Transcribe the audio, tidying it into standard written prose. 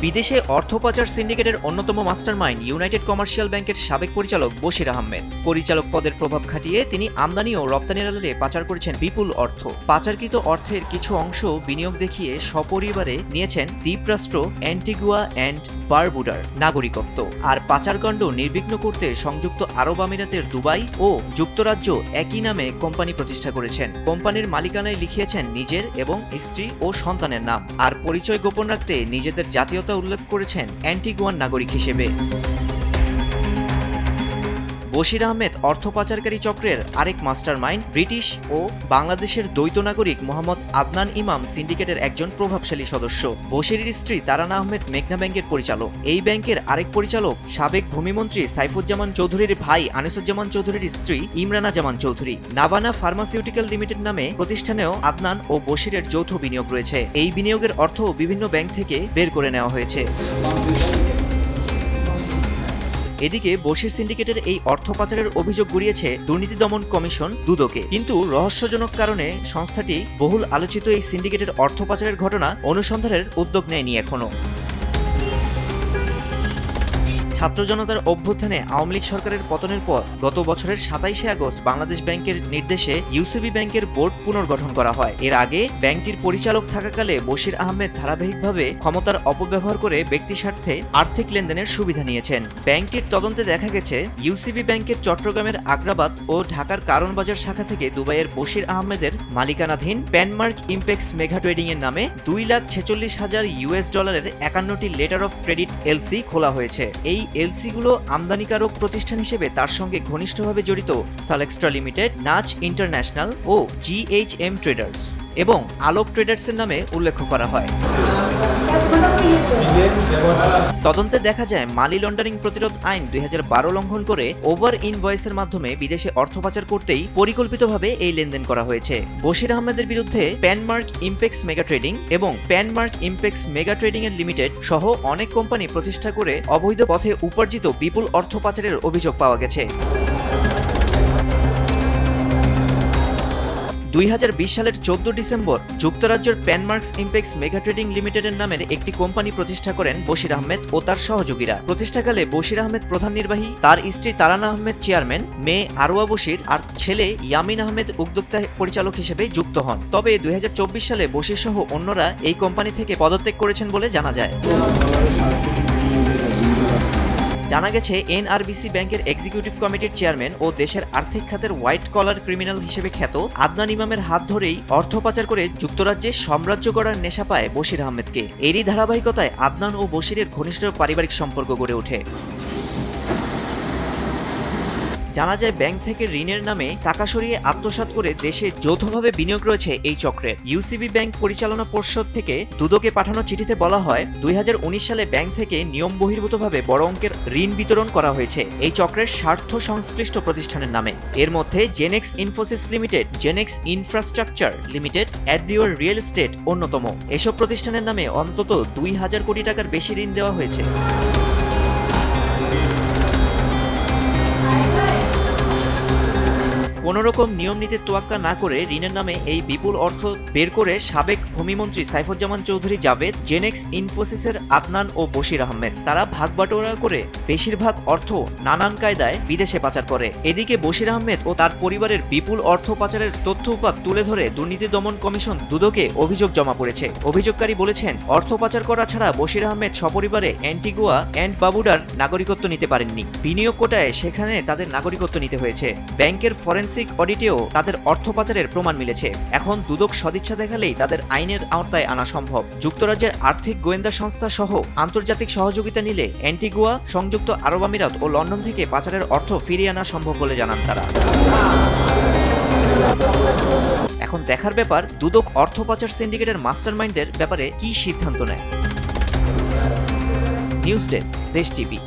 বিদেশে অর্থ পাচার সিন্ডিকেটের অন্যতম মাস্টারমাইন্ড ইউনাইটেড কমার্শিয়াল ব্যাংকের সাবেক পরিচালক বশির আহমেদ। পরিচালক পদের প্রভাব খাটিয়ে তিনি আমদানি ও রপ্তানির আড়ালে পাচার করেছেন বিপুল অর্থ। পাচারকৃত অর্থের কিছু অংশ বিনিয়োগ দেখিয়ে সপরিবারে নিয়েছেন দ্বীপরাষ্ট্র অ্যান্টিগুয়া অ্যান্ড বারবুডার নাগরিকত্ব। আর পাচারকাণ্ড নির্বিঘ্ন করতে সংযুক্ত আরব আমিরাতের দুবাই ও যুক্তরাজ্য একই নামে কোম্পানি প্রতিষ্ঠা করেছেন। কোম্পানির মালিকানায় লিখিয়েছেন নিজের এবং স্ত্রী ও সন্তানের নাম, আর পরিচয় গোপন রাখতে নিজেদের জাতীয়তা উল্লেখ করেছেন অ্যান্টিগুয়ান নাগরিক হিসেবে। বশির আহমেদ অর্থ পাচারকারী চক্রের আরেক মাস্টারমাইন্ড। ব্রিটিশ ও বাংলাদেশের দ্বৈত নাগরিক মোহাম্মদ আদনান ইমাম সিন্ডিকেটের একজন প্রভাবশালী সদস্য। বশিরের স্ত্রী তারানা আহমেদ মেঘনা ব্যাংকের পরিচালক। এই ব্যাংকের আরেক পরিচালক সাবেক ভূমিমন্ত্রী সাইফুজ্জামান চৌধুরীর ভাই আনিসুজ্জামান চৌধুরীর স্ত্রী ইমরানা জামান চৌধুরী। নাবানা ফার্মাসিউটিক্যাল লিমিটেড নামে প্রতিষ্ঠানেও আদনান ও বশিরের যৌথ বিনিয়োগ রয়েছে। এই বিনিয়োগের অর্থ বিভিন্ন ব্যাংক থেকে বের করে নেওয়া হয়েছে। এদিকে বশির সিন্ডিকেটের এই অর্থ পাচারের অভিযোগ গড়িয়েছে দুর্নীতি দমন কমিশন দুদকে, কিন্তু রহস্যজনক কারণে সংস্থাটি বহুল আলোচিত এই সিন্ডিকেটের অর্থ পাচারের ঘটনা অনুসন্ধানের উদ্যোগ নেয়নি এখনো। ছাত্র জনতার অভ্যুত্থানে আওয়ামী লীগ সরকারের পতনের পর গত বছরের 27শে আগস্ট বাংলাদেশ ব্যাংকের নির্দেশে ইউসিবি ব্যাংকের বোর্ড পুনর্গঠন করা হয়। এর আগে ব্যাংকটির পরিচালক থাকাকালে বশির আহমেদ ধারাবাহিকভাবে ক্ষমতার অপব্যবহার করে ব্যক্তি স্বার্থে আর্থিক লেনদেনের সুবিধা নিয়েছেন। ব্যাংকটির তদন্তে দেখা গেছে ইউসিবি ব্যাংকের চট্টগ্রামের আগ্রাবাদ ও ঢাকার কারণবাজার শাখা থেকে দুবাইয়ের বশির আহমেদের মালিকানাধীন প্যানমার্ক ইমপেক্স মেগা ট্রেডিং এর নামে $2,46,000 51টি লেটার অফ ক্রেডিট এলসি খোলা হয়েছে। এই এলসিগুলো আমদানিকারক প্রতিষ্ঠান হিসেবে তার সঙ্গে ঘনিষ্ঠভাবে জড়িত সালেক্সট্রা লিমিটেড, নাচ ইন্টারন্যাশনাল ও GHM ট্রেডার্স এবং আলোক ট্রেডার্সের নামে উল্লেখ করা হয়। তদন্তে দেখা যায় মানি লন্ডারিং প্রতিরোধ আইন 2012 লঙ্ঘন করে ওভার ইনভয়েসের মাধ্যমে বিদেশে অর্থ পাচার করতেই পরিকল্পিতভাবে এই লেনদেন করা হয়েছে। বশির আহমেদের বিরুদ্ধে প্যানমার্ক ইমপেক্স মেগা ট্রেডিং এবং প্যানমার্ক ইমপেক্স মেগা ট্রেডিং এর লিমিটেড সহ অনেক কোম্পানি প্রতিষ্ঠা করে অবৈধ পথে উপার্জিত বিপুল অর্থ পাচারের অভিযোগ পাওয়া গেছে। 2020 সালের 14 ডিসেম্বর যুক্তরাজ্যের প্যানমার্কস ইমপেক্স মেগা ট্রেডিং লিমিটেডের নামের একটি কোম্পানি প্রতিষ্ঠা করেন বশির আহমেদ ও তার সহযোগীরা। প্রতিষ্ঠাকালে বশির আহমেদ প্রধান নির্বাহী, তার স্ত্রী তারানা আহমেদ চেয়ারম্যান, মেয়ে আরওয়া বশির আর ছেলে ইয়ামিন আহমেদ উদ্যোক্তা পরিচালক হিসেবে যুক্ত হন। তবে 2024 সালে বশির সহ অন্যরা এই কোম্পানি থেকে পদত্যাগ করেছেন বলে জানা যায়। জানা গেছে এনআরবিসি ব্যাংকের এক্সিকিউটিভ কমিটির চেয়ারম্যান ও দেশের আর্থিক খাতের হোয়াইট কলার ক্রিমিনাল হিসেবে খ্যাত আদনান ইমামের হাত ধরেই অর্থ পাচার করে যুক্তরাজ্যে সাম্রাজ্য গড়ার নেশা পায় বশির আহমেদকে। এরই ধারাবাহিকতায় আদনান ও বশিরের ঘনিষ্ঠ পারিবারিক সম্পর্ক গড়ে ওঠে। জানা যায় ব্যাংক থেকে ঋণের নামে টাকা সরিয়ে আত্মসাৎ করে দেশে যৌথভাবে বিনিয়োগ রয়েছে এই চক্রের। ইউসিবি ব্যাংক পরিচালনা পর্ষদ থেকে দুদকে পাঠানো চিঠিতে বলা হয় 2019 সালে ব্যাংক থেকে নিয়ম বহির্ভূতভাবে বড় অঙ্কের ঋণ বিতরণ করা হয়েছে এই চক্রের স্বার্থ সংশ্লিষ্ট প্রতিষ্ঠানের নামে। এর মধ্যে Genex Infosys limited, Genex infrastructure limited, অ্যাড্রিওর রিয়েল এস্টেট অন্যতম। এসব প্রতিষ্ঠানের নামে অন্তত 2,000 কোটি টাকার বেশি ঋণ দেওয়া হয়েছে। কোনোরকম নিয়ম নীতির তোয়াক্কা না করে ঋণের নামে এই বিপুল অর্থ বের করে সাবেক ভূমিমন্ত্রী সাইফুজ্জামান চৌধুরী জাভেদ, জেনেক্স ইনফোসিসের আদনান ও বশির আহমেদ তারা ভাগ বাটোয়ারা করে বেশিরভাগ অর্থ নানান কায়দায় বিদেশে পাচার করে। এদিকে বশির আহমেদ ও তার পরিবারের বিপুল অর্থ পাচারের তথ্য উপাত্ত তুলে ধরে দুর্নীতি দমন কমিশন দুদকে অভিযোগ জমা পড়েছে। অভিযোগকারী বলেছেন অর্থ পাচার করা ছাড়া বশির আহমেদ সপরিবারে অ্যান্টিগুয়া অ্যান্ড বারবুডার নাগরিকত্ব নিতে পারেননি। বিনিয়োগ কোটায় সেখানে তাদের নাগরিকত্ব নিতে হয়েছে। ব্যাংকের ফরেনসিক অডিটেও তাদের অর্থ পাচারের প্রমাণ মিলেছে। এখন দুদক সদিচ্ছা দেখালেই তাদের আইনের আওতায় আনা সম্ভব। যুক্তরাজ্যের আর্থিক গোয়েন্দা সংস্থা সহ আন্তর্জাতিক সহযোগিতা নিলে অ্যান্টিগুয়া, সংযুক্ত আরব আমিরাত ও লন্ডন থেকে পাচারের অর্থ ফিরিয়ে আনা সম্ভব বলে জানান তারা। এখন দেখার ব্যাপার দুদক অর্থ পাচার সিন্ডিকেটের মাস্টারমাইন্ডদের ব্যাপারে কি সিদ্ধান্ত নেয়। নিউজ ডেস্ক, দেশ টিভি।